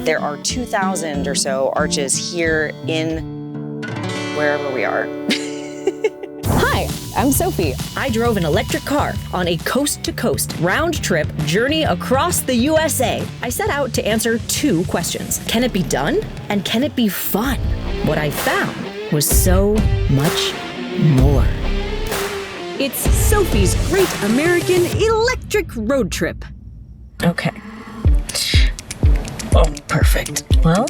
There are 2,000 or so arches here in wherever we are. Hi, I'm Sophie. I drove an electric car on a coast-to-coast round-trip journey across the USA. I set out to answer 2 questions. Can it be done? And can it be fun? What I found was so much more. It's Sophie's Great American Electric Road Trip. Okay. Oh, perfect. Well.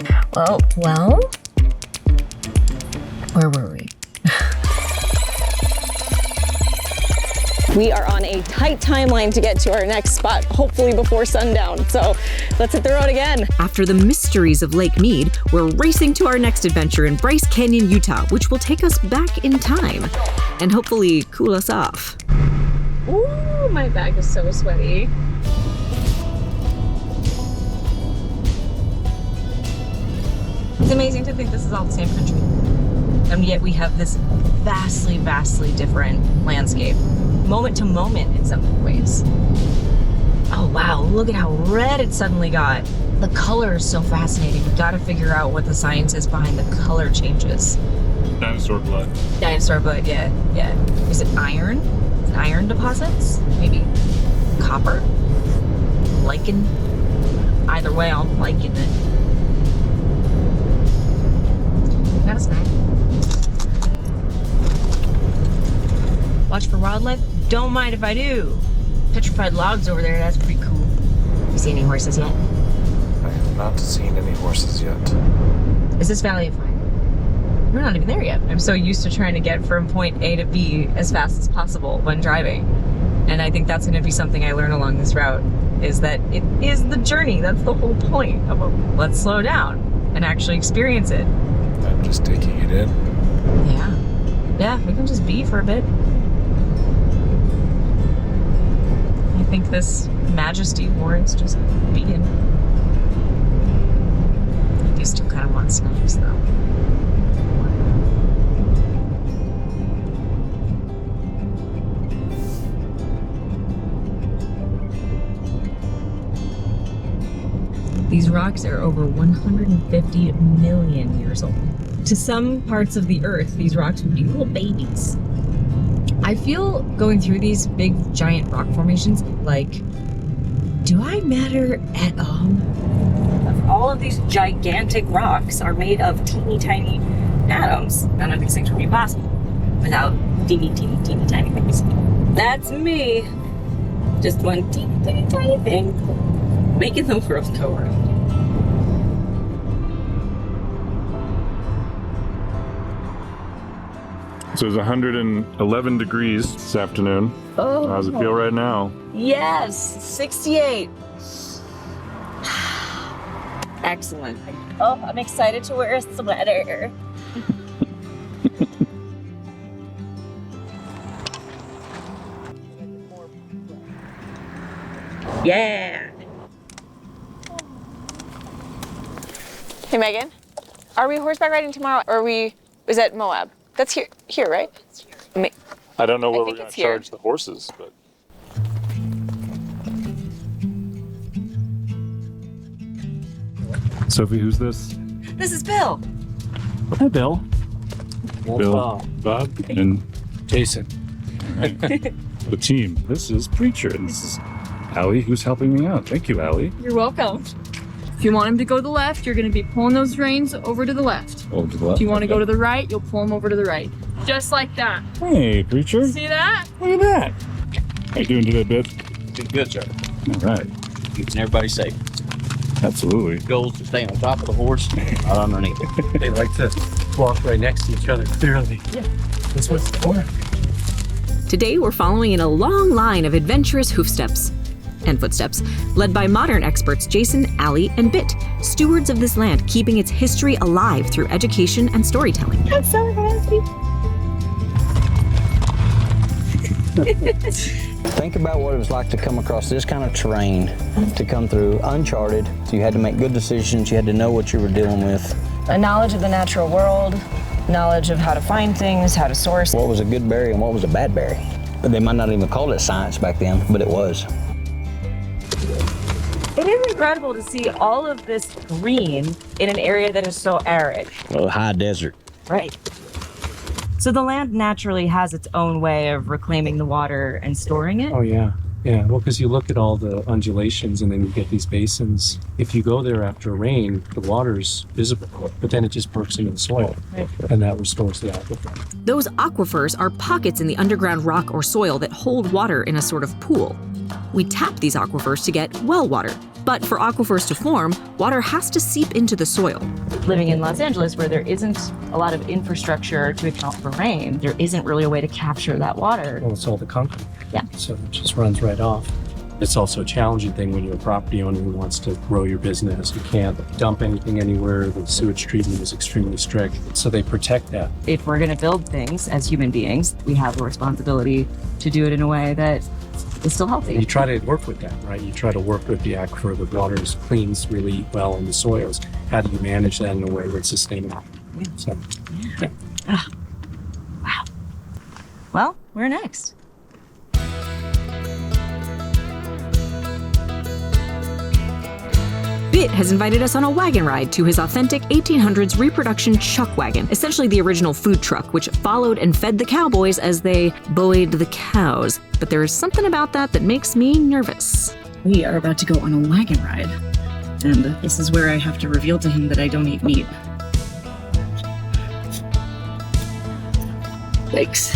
Where were we? We are on a tight timeline to get to our next spot, hopefully before sundown. So let's hit the road again. After the mysteries of Lake Mead, we're racing to our next adventure in Bryce Canyon, Utah, which will take us back in time and hopefully cool us off. Ooh, my bag is so sweaty. It's amazing to think this is all the same country. And yet we have this vastly, vastly different landscape, moment to moment in some ways. Oh wow, look at how red it suddenly got. The color is so fascinating. We've got to figure out what the science is behind the color changes. Dinosaur blood. Dinosaur blood, yeah. Is it iron? Is it iron deposits? Maybe copper? Lichen? Either way, I'll liken it. Got a snack. Watch for wildlife? Don't mind if I do. Petrified logs over there, that's pretty cool. You see any horses yet? I have not seen any horses yet. Is this Valley of Fire? We're not even there yet. I'm so used to trying to get from point A to B as fast as possible when driving. And I think that's gonna be something I learn along this route, is that it is the journey. That's the whole point of let's slow down and actually experience it. I'm just taking it in. Yeah, we can just be for a bit. I think this majesty warrants just being. I do still kind of want snacks though. These rocks are over 150 million years old. To some parts of the earth, these rocks would be little babies. I feel going through these big giant rock formations like, do I matter at all? All of these gigantic rocks are made of teeny tiny atoms. None of these things would be possible without teeny tiny things. That's me. Just one teeny tiny thing, making the world go around. So it's 111 degrees this afternoon. Oh. How's it feel right now? Yes, 68. Excellent. Oh, I'm excited to wear a sweater. Yeah. Hey, Megan, are we horseback riding tomorrow, or is that Moab? That's here, right? I don't know where I we're think going it's to here. charge the horses, but Sophie, who's this? This is Bill. Hi, Bill. Bill, Bob, and Jason. the team. This is Preacher, and this is Allie, who's helping me out. Thank you, Allie. You're welcome. If you want him to go to the left, you're going to be pulling those reins over to the left. Oh, to the left. If you want to go to the right, you'll pull them over to the right. Just like that. Hey, Preacher. See that? Look at that. How you doing today, Biff? Did good, sir. All right. Keeping everybody safe. Absolutely. Goal is to stay on top of the horse, not underneath. They like to walk right next to each other, clearly. Yeah, that's what it's for. Today, we're following in a long line of adventurous hoofsteps and footsteps, led by modern experts Jason, Allie, and Bit, stewards of this land, keeping its history alive through education and storytelling. I'm so happy. Think about what it was like to come across this kind of terrain, to come through uncharted. So you had to make good decisions. You had to know what you were dealing with. A knowledge of the natural world, knowledge of how to find things, how to source. What was a good berry and what was a bad berry. But they might not even call it science back then, but it was. It is incredible to see all of this green in an area that is so arid. Well, high desert. Right. So the land naturally has its own way of reclaiming the water and storing it. Oh, yeah. Yeah, well, because you look at all the undulations and then you get these basins. If you go there after rain, the water's visible, but then it just perks into the soil, and that restores the aquifer. Those aquifers are pockets in the underground rock or soil that hold water in a sort of pool. We tap these aquifers to get well water, but for aquifers to form, water has to seep into the soil. Living in Los Angeles, where there isn't a lot of infrastructure to account for rain, there isn't really a way to capture that water. Well, it's all the concrete. Yeah. So it just runs right off. It's also a challenging thing when you're a property owner who wants to grow your business. You can't dump anything anywhere. The sewage treatment is extremely strict, so they protect that. If we're going to build things as human beings, we have a responsibility to do it in a way that is still healthy. You try to work with that, right? You try to work with the aquifer. The water cleans really well in the soils. How do you manage that in a way that's sustainable? So, yeah. Wow. Well, where next? Bit has invited us on a wagon ride to his authentic 1800s reproduction chuck wagon, essentially the original food truck, which followed and fed the cowboys as they bullied the cows. But there is something about that that makes me nervous. We are about to go on a wagon ride, and this is where I have to reveal to him that I don't eat meat. Thanks.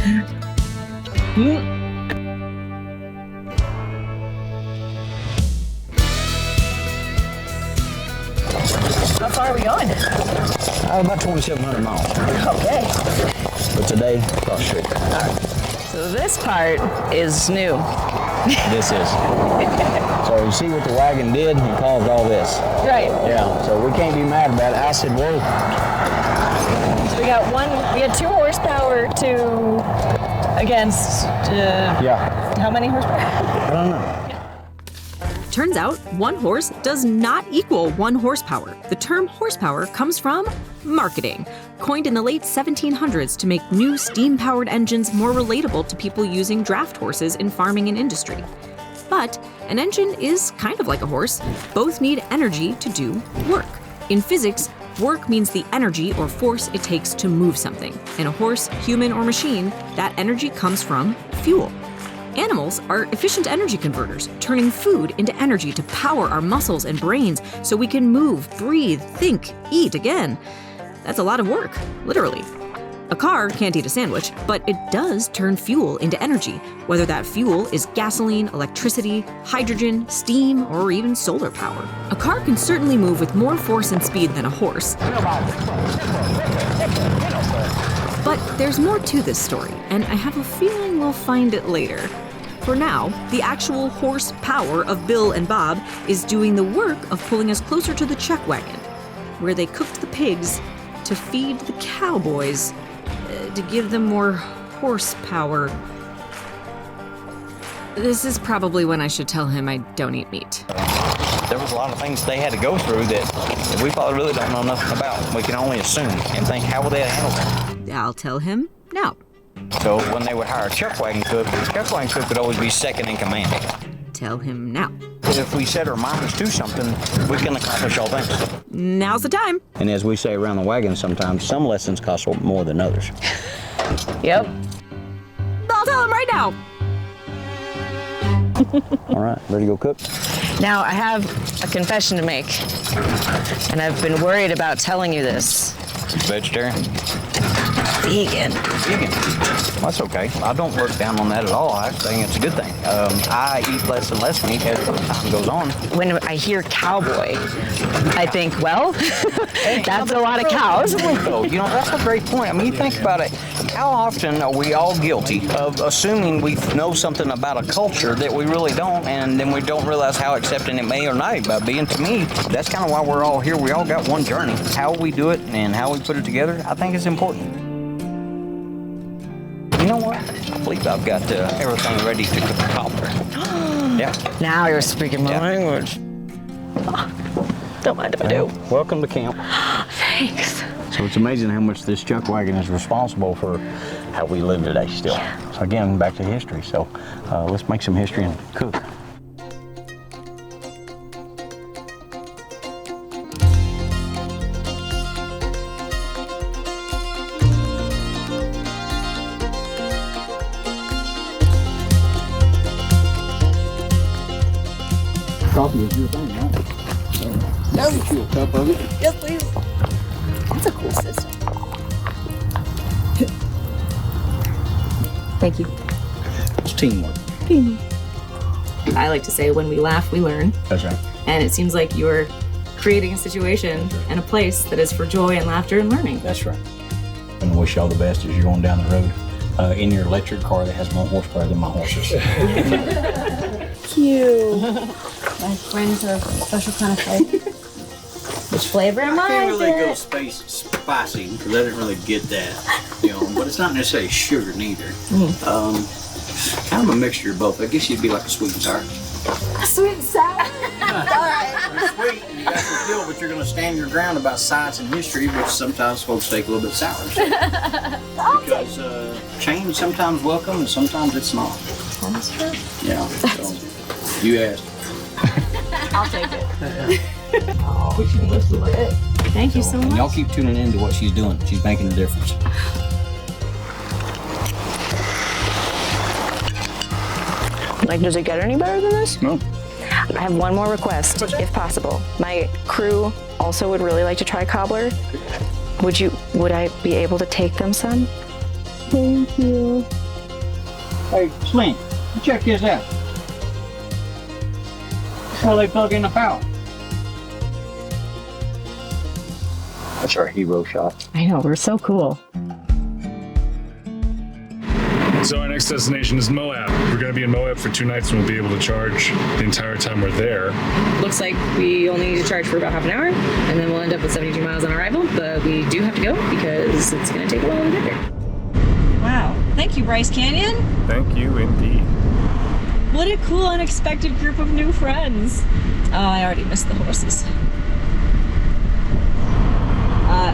How far are we going? About 2,700 miles. Okay. But today, cross street. So this part is new. This is. So you see what the wagon did? It caused all this. Right. Yeah, so we can't be mad about it. I said, whoa. So we had 2 horsepower against, Yeah. how many horsepower? I don't know. Turns out, 1 horse does not equal 1 horsepower. The term horsepower comes from marketing, coined in the late 1700s to make new steam-powered engines more relatable to people using draft horses in farming and industry. But an engine is kind of like a horse. Both need energy to do work. In physics, work means the energy or force it takes to move something. In a horse, human, or machine, that energy comes from fuel. Animals are efficient energy converters, turning food into energy to power our muscles and brains so we can move, breathe, think, eat again. That's a lot of work, literally. A car can't eat a sandwich, but it does turn fuel into energy, whether that fuel is gasoline, electricity, hydrogen, steam, or even solar power. A car can certainly move with more force and speed than a horse. But there's more to this story, and I have a feeling we'll find it later. For now, the actual horsepower of Bill and Bob is doing the work of pulling us closer to the chuck wagon, where they cooked the pigs to feed the cowboys, to give them more horsepower. This is probably when I should tell him I don't eat meat. There was a lot of things they had to go through that we probably really don't know nothing about. We can only assume and think, how would they handle that? I'll tell him now. So when they would hire a chuck wagon cook, the chuck wagon cook would always be second in command. Tell him now. If we set our minds to something, we can accomplish all things. Now's the time. And as we say around the wagon sometimes, some lessons cost more than others. Yep. I'll tell him right now. All right, ready to go cook? Now, I have a confession to make, and I've been worried about telling you this. Vegetarian? Vegan. Vegan. Well, that's okay. I don't look down on that at all. I think it's a good thing. I eat less and less meat as time goes on. When I hear cowboy, I think, well, that's a lot of cows. You know, that's a great point. I mean, you think about it. How often are we all guilty of assuming we know something about a culture that we really don't, and then we don't realize how accepting it may or not be? And to me, that's kind of why we're all here. We all got one journey. How we do it and how we put it together, I think is important. You know what? I believe I've got everything ready to cook the cobbler. Yeah. Now you're speaking my language. Don't mind if I do. Welcome to camp. Thanks. So it's amazing how much this chuck wagon is responsible for how we live today still. Yeah. So again, back to history. So let's make some history and cook. coffee is your thing, right? Now get you a cup of it. Yes, please. That's a cool system. Thank you. It's teamwork. I like to say when we laugh, we learn. That's right. And it seems like you're creating a situation and a place that is for joy and laughter and learning. That's right. And I wish y'all the best as you're going down the road in your electric car that has more horsepower than my horses. Cute. My friends are a special kind of flavor. Which flavor am I? I can't really go spicy because I didn't really get that, but it's not necessarily sugar neither. Kind of a mixture of both. I guess you'd be like a sweet and sour. Sweet and sour. You're sweet, and you got your skill, but you're going to stand your ground about science and history, which sometimes folks take a little bit sour. Because change sometimes welcome and sometimes it's not. That's true. Yeah. So, you asked. I'll take it. Thank you so And much. y'all keep tuning in to what she's doing. She's making a difference. Like, does it get any better than this? No. I have one more request, if possible. My crew also would really like to try cobbler. Would I be able to take them some? Thank you. Hey, Slim, check this out. That's how they plug in the power. That's our hero shot. I know, we're so cool. So our next destination is Moab. We're going to be in Moab for 2 nights and we'll be able to charge the entire time we're there. Looks like we only need to charge for about half an hour, and then we'll end up with 72 miles on arrival, but we do have to go because it's going to take a while to get there. Wow. Thank you, Bryce Canyon. Thank you indeed. What a cool, unexpected group of new friends. Oh, I already missed the horses.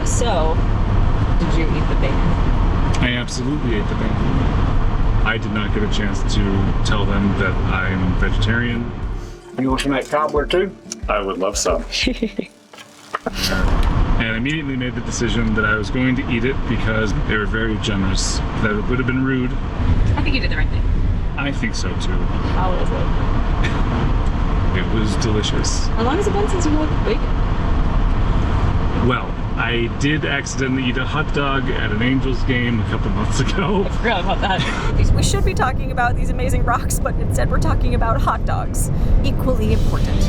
So, did you eat the bacon? I absolutely ate the bacon. I did not get a chance to tell them that I'm vegetarian. You want some of that cobbler too? I would love some. And immediately made the decision that I was going to eat it because they were very generous. That it would have been rude. I think you did the right thing. I think so too. How is it? It was delicious. How long has it been since you had bacon? Well, I did accidentally eat a hot dog at an Angels game a couple months ago. I forgot about that. We should be talking about these amazing rocks, but instead we're talking about hot dogs. Equally important.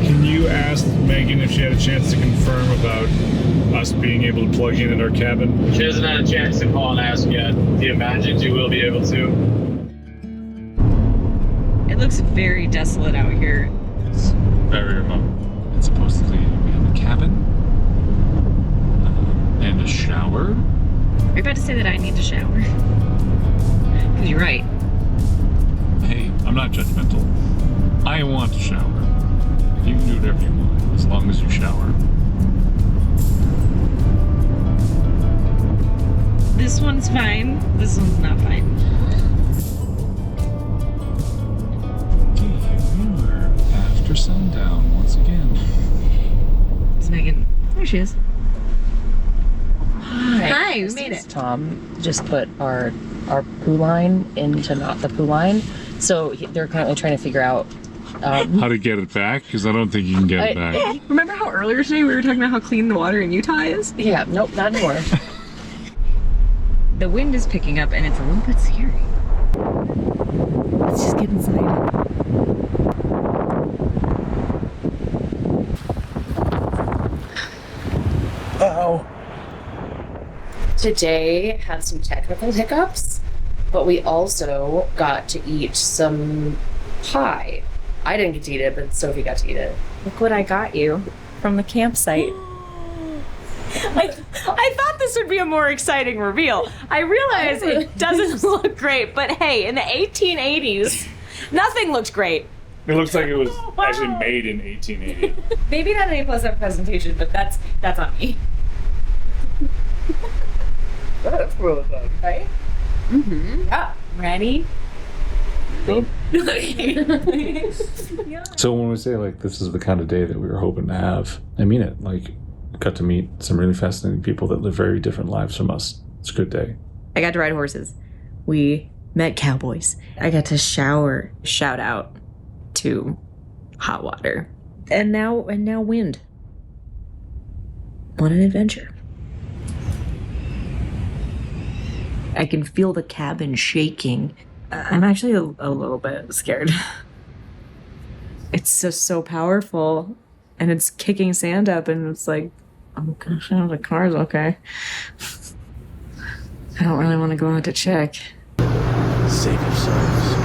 Can you ask Megan if she had a chance to confirm about us being able to plug in at our cabin? She hasn't had a chance to call and ask yet. Do you imagine she will be able to? It looks very desolate out here. It's very remote. It's supposedly we have a cabin and a shower. Are you about to say that I need to shower? Because you're right. Hey, I'm not judgmental. I want to shower. You can do whatever you want, as long as you shower. This one's fine. This one's not fine. We're after sundown once again. It's Megan. There she is. Hi, we made it. Tom just put our poo line into not the poo line, so they're currently trying to figure out how to get it back, because I don't think you can get it back. Remember how earlier today we were talking about how clean the water in Utah is? Yeah, nope, not anymore. The wind is picking up and it's a little bit scary. Let's just get inside. Uh-oh. Today had some technical hiccups, but we also got to eat some pie. I didn't get to eat it, but Sophie got to eat it. Look what I got you from the campsite. I thought this would be a more exciting reveal. I realize it doesn't look great, but hey, in the 1880s, nothing looked great. It looks like it was actually made in 1880. Maybe not an A+ presentation, but that's on me. That's really fun. Right? Mm-hmm. Yeah. Ready? So when we say like this is the kind of day that we were hoping to have, I mean it. Like, got to meet some really fascinating people that live very different lives from us. It's a good day. I got to ride horses. We met cowboys. I got to shower. Shout out to hot water. And now wind. What an adventure. I can feel the cabin shaking. I'm actually a little bit scared. It's so powerful, and it's kicking sand up, and it's like, oh gosh, the car's okay. I don't really want to go out to check. Save yourselves.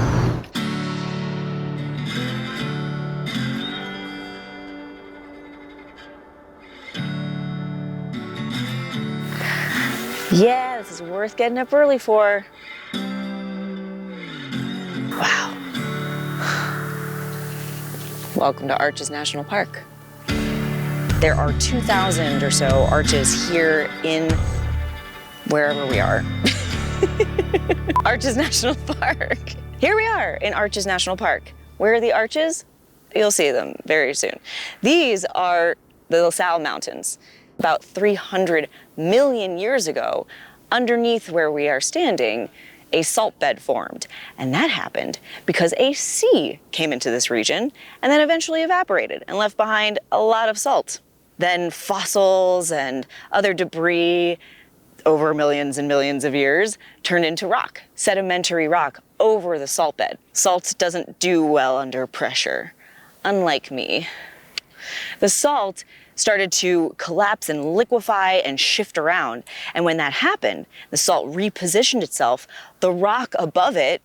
Yeah, this is worth getting up early for. Wow. Welcome to Arches National Park. There are 2,000 or so arches here in wherever we are. Arches National Park. Here we are in Arches National Park. Where are the arches? You'll see them very soon. These are the La Salle Mountains. About 300 million years ago, underneath where we are standing, a salt bed formed. And that happened because a sea came into this region and then eventually evaporated and left behind a lot of salt. Then fossils and other debris over millions and millions of years turned into rock, sedimentary rock over the salt bed. Salt doesn't do well under pressure, unlike me. The salt started to collapse and liquefy and shift around. And when that happened, the salt repositioned itself, the rock above it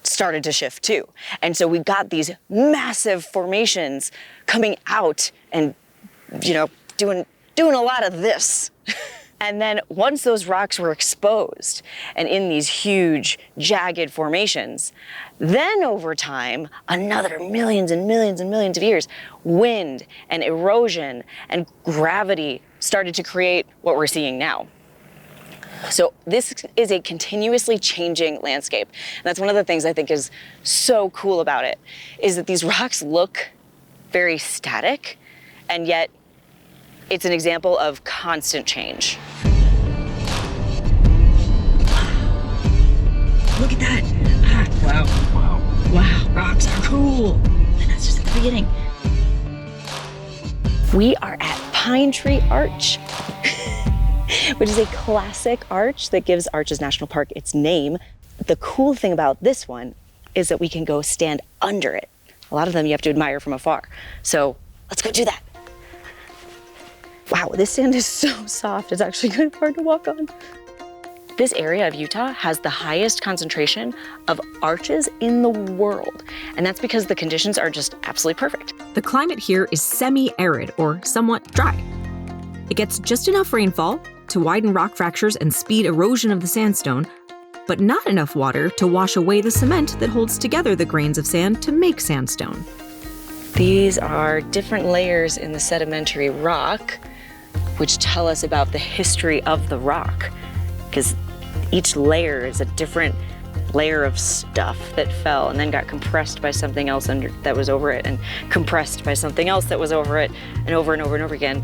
started to shift too. And so we got these massive formations coming out and, you know, doing a lot of this. And then once those rocks were exposed and in these huge jagged formations, then over time, another millions and millions and millions of years, wind and erosion and gravity started to create what we're seeing now. So this is a continuously changing landscape. And that's one of the things I think is so cool about it, is that these rocks look very static, and yet it's an example of constant change. Look at that. Wow, rocks are cool. And that's just the beginning. We are at Pine Tree Arch, which is a classic arch that gives Arches National Park its name. The cool thing about this one is that we can go stand under it. A lot of them you have to admire from afar. So let's go do that. Wow, this sand is so soft, it's actually kind of hard to walk on. This area of Utah has the highest concentration of arches in the world, and that's because the conditions are just absolutely perfect. The climate here is semi-arid or somewhat dry. It gets just enough rainfall to widen rock fractures and speed erosion of the sandstone, but not enough water to wash away the cement that holds together the grains of sand to make sandstone. These are different layers in the sedimentary rock, which tell us about the history of the rock, because each layer is a different layer of stuff that fell and then got compressed by something else that was over it, and compressed by something else that was over it, and over and over and over again,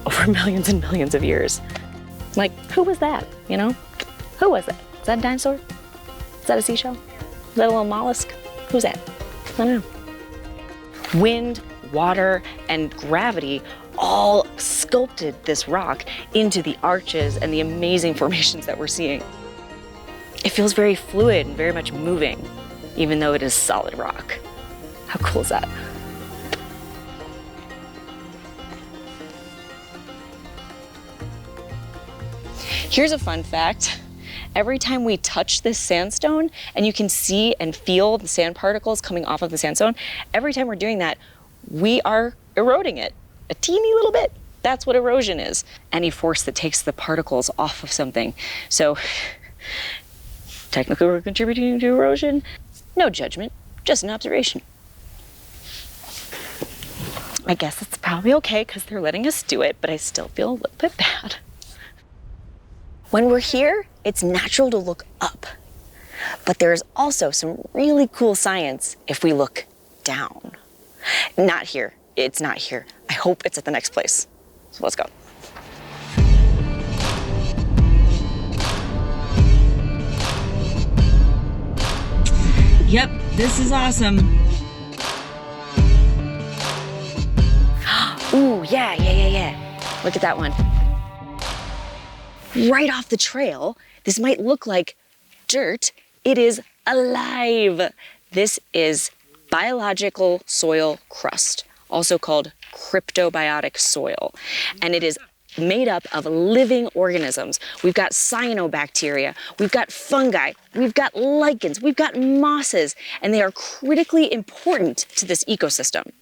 over millions and millions of years. Like, who was that, you know? Who was that? Is that a dinosaur? Is that a seashell? Is that a little mollusk? Who's that? I don't know. Wind, water, and gravity all sculpted this rock into the arches and the amazing formations that we're seeing. It feels very fluid and very much moving, even though it is solid rock. How cool is that? Here's a fun fact. Every time we touch this sandstone, and you can see and feel the sand particles coming off of the sandstone, every time we're doing that, we are eroding it a teeny little bit. That's what erosion is. Any force that takes the particles off of something. So technically we're contributing to erosion. No judgment, just an observation. I guess it's probably okay because they're letting us do it, but I still feel a little bit bad. When we're here, it's natural to look up. But there's also some really cool science if we look down. Not here. It's not here. I hope it's at the next place. So let's go. Yep, this is awesome. Ooh, yeah. Look at that one. Right off the trail, this might look like dirt. It is alive. This is biological soil crust, also called cryptobiotic soil. And it is made up of living organisms. We've got cyanobacteria, we've got fungi, we've got lichens, we've got mosses, and they are critically important to this ecosystem.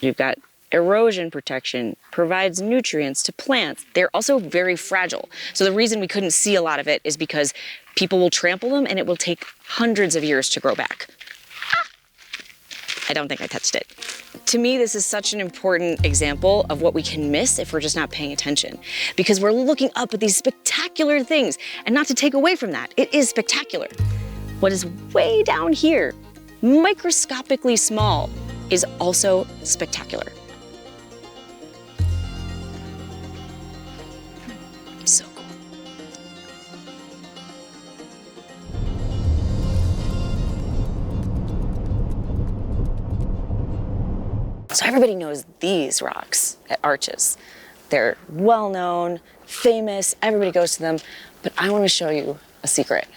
You've got erosion protection, provides nutrients to plants. They're also very fragile. So the reason we couldn't see a lot of it is because people will trample them and it will take hundreds of years to grow back. I don't think I touched it. To me, this is such an important example of what we can miss if we're just not paying attention. Because we're looking up at these spectacular things, and not to take away from that, it is spectacular. What is way down here, microscopically small, is also spectacular. So cool. So everybody knows these rocks at Arches. They're well known, famous, everybody goes to them, but I want to show you a secret.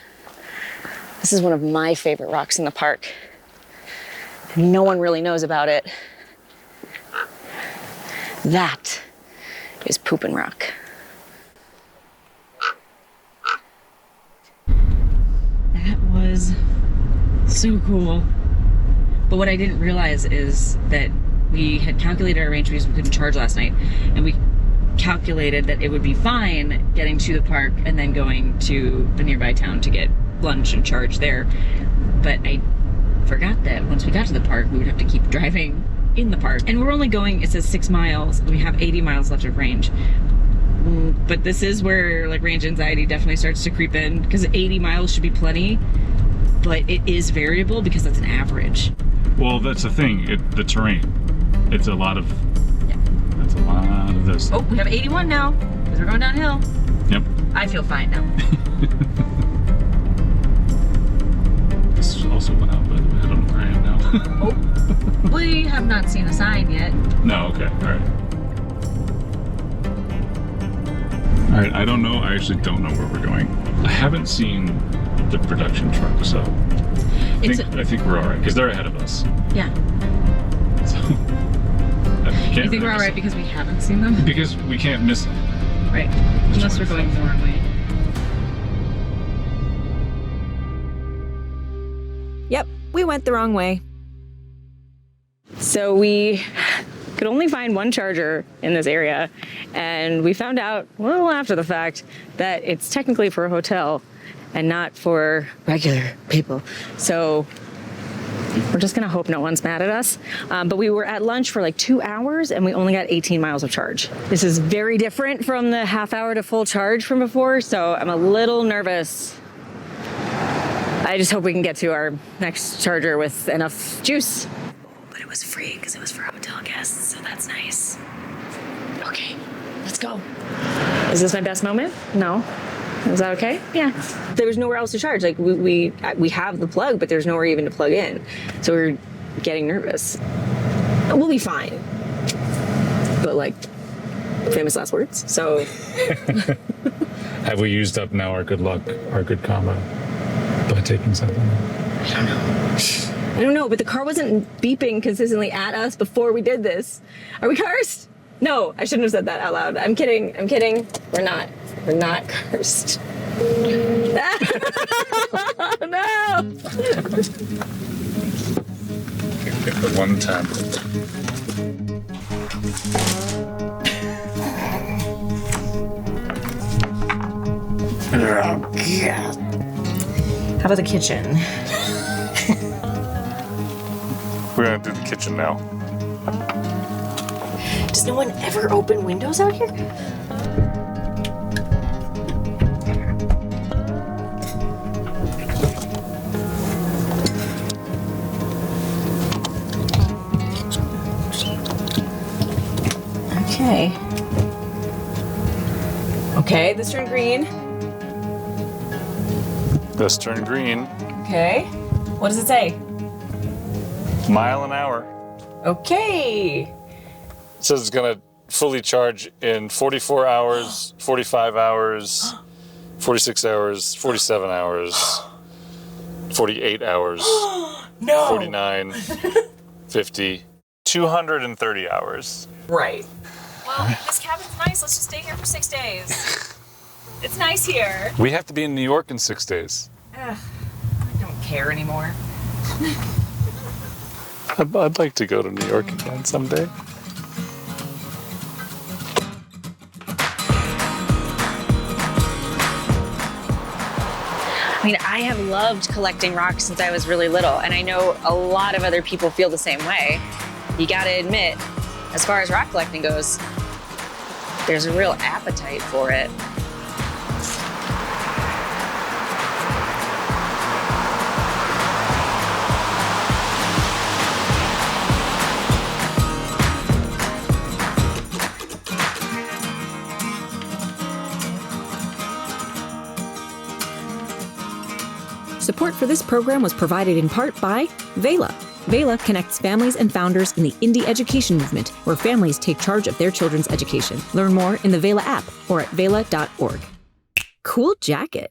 This is one of my favorite rocks in the park. No one really knows about it. That is Poopin' Rock. That was so cool. But what I didn't realize is that we had calculated our range because we couldn't charge last night, and we calculated that it would be fine getting to the park and then going to a nearby town to get lunch and charge there. But I forgot that once we got to the park, we would have to keep driving in the park. And we're only going, it says 6 miles, and we have 80 miles left of range. But this is where like range anxiety definitely starts to creep in, because 80 miles should be plenty, but it is variable because that's an average. Well, that's the thing, the terrain. It's a lot of, that's a lot of this. Oh, we have 81 now, because we're going downhill. Yep. I feel fine now. This also went out, but I don't know where I am now. Oh, we have not seen a sign yet. No, okay, all right. All right, I don't know, I actually don't know where we're going. I haven't seen the production truck, so I think we're all right, because they're ahead of us. Yeah. So, You think we're all right because we haven't seen them? Because we can't miss them. Right, unless we're going the wrong way. Yep, we went the wrong way. So we could only find one charger in this area, and we found out a little after the fact that it's technically for a hotel and not for regular people. So we're just gonna hope no one's mad at us. But we were at lunch for like 2 hours and we only got 18 miles of charge. This is very different from the half hour to full charge from before, so I'm a little nervous. I just hope we can get to our next charger with enough juice. But it was free because it was for hotel guests, so that's nice. Okay, let's go. Is this my best moment? No. Is that okay? Yeah. There was nowhere else to charge. Like we have the plug, but there's nowhere even to plug in. So we're getting nervous. We'll be fine. But like, famous last words. So. Have we used up now our good luck, our good karma, by taking something? I don't know, but the car wasn't beeping consistently at us before we did this. Are we cursed? No, I shouldn't have said that out loud. I'm kidding. We're not cursed. No! The one time. Oh, God. How about the kitchen? We're gonna do the kitchen now. Does no one ever open windows out here? Okay. Okay, this turned green. This turned green. Okay. What does it say? Mile an hour. Okay. It says it's gonna fully charge in 44 hours, 45 hours, 46 hours, 47 hours, 48 hours, No. 49, 50, 230 hours. Right. Well, this cabin's nice. Let's just stay here for 6 days. It's nice here. We have to be in New York in 6 days. I don't care anymore. I'd like to go to New York again someday. I mean, I have loved collecting rocks since I was really little, and I know a lot of other people feel the same way. You gotta admit, as far as rock collecting goes, there's a real appetite for it. Support for this program was provided in part by VELA. VELA connects families and founders in the indie education movement, where families take charge of their children's education. Learn more in the VELA app or at vela.org. Cool jacket.